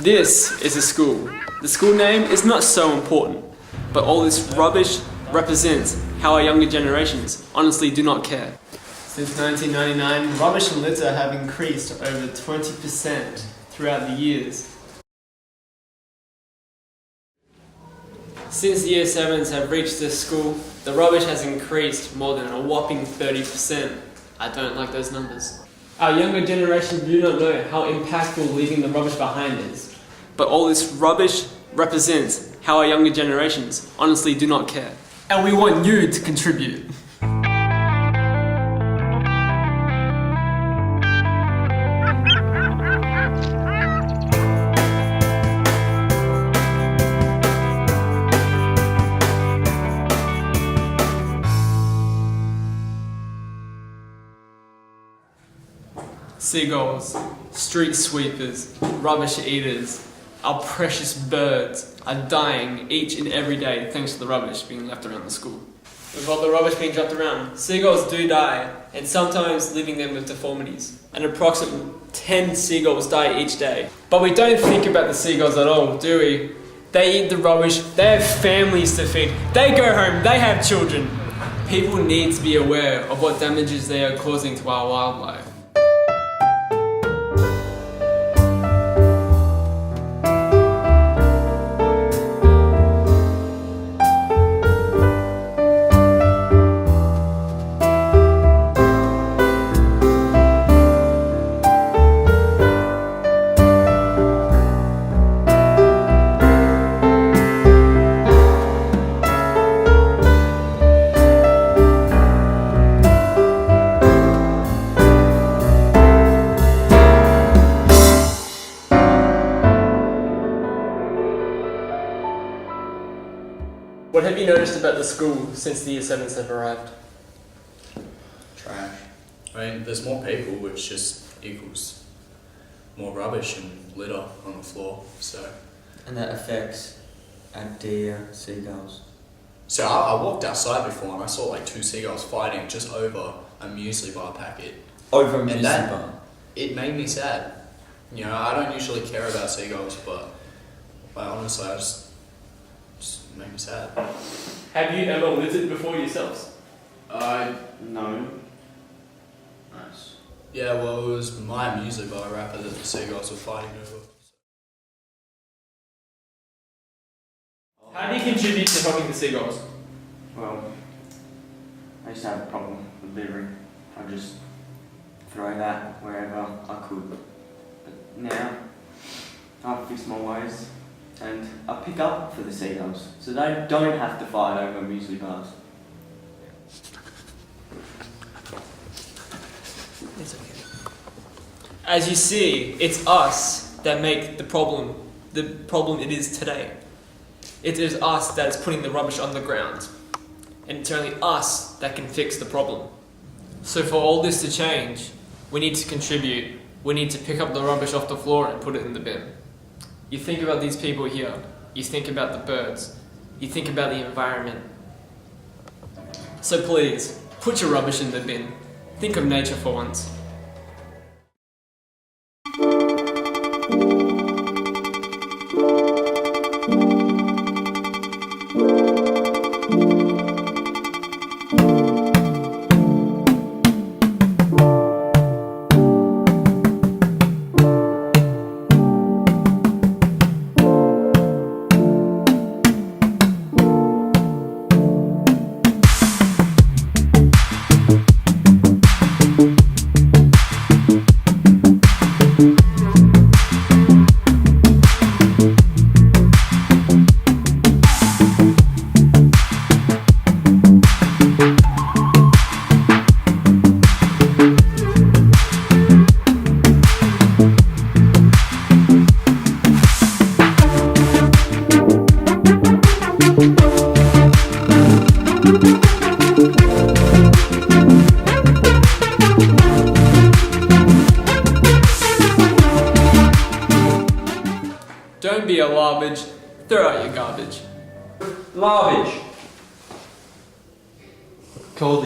This is a school. The school name is not so important, but all this rubbish represents how our younger generations honestly do not care. Since 1999, rubbish and litter have increased over 20% throughout the years. Since Year 7s have reached this school, the rubbish has increased more than a whopping 30%. I don't like those numbers. Our younger generation do not know how impactful leaving the rubbish behind is. But all this rubbish represents how our younger generations honestly do not care. And we want you to contribute. Seagulls, street sweepers, rubbish eaters, our precious birds are dying each and every day thanks to the rubbish being left around the school. With all the rubbish being dropped around, seagulls do die, and sometimes leaving them with deformities. An approximate 10 seagulls die each day. But we don't think about the seagulls at all, do we? They eat the rubbish, they have families to feed, they go home, they have children. People need to be aware of what damages they are causing to our wildlife. What have you noticed about the school since the Year 7s have arrived? Trash. I mean, there's more people, which just equals more rubbish and litter on the floor, so... And that affects the seagulls. So I walked outside before and I saw like 2 seagulls fighting just over a muesli bar packet. Over a And muesli that- bar? It made me sad. You know, I don't usually care about seagulls, but honestly, I just made me sad. Have you ever littered before yourselves? No. Nice. Yeah, well, it was my muesli bar wrapper that the seagulls were fighting over. How do you contribute to helping the seagulls? Well, I used to have a problem with littering. I just throw that wherever I could. But now, I've fixed my ways and I pick up for the seagulls so they don't have to fight over muesli bars. It's okay. As you see, it's us that make the problem it is today. It is us that is putting the rubbish on the ground. And it's only us that can fix the problem. So for all this to change, we need to contribute. We need to pick up the rubbish off the floor and put it in the bin. You think about these people here. You think about the birds. You think about the environment. So please, put your rubbish in the bin. Think of nature for once. Don't be a garbage. Throw out your garbage. Garbage. Call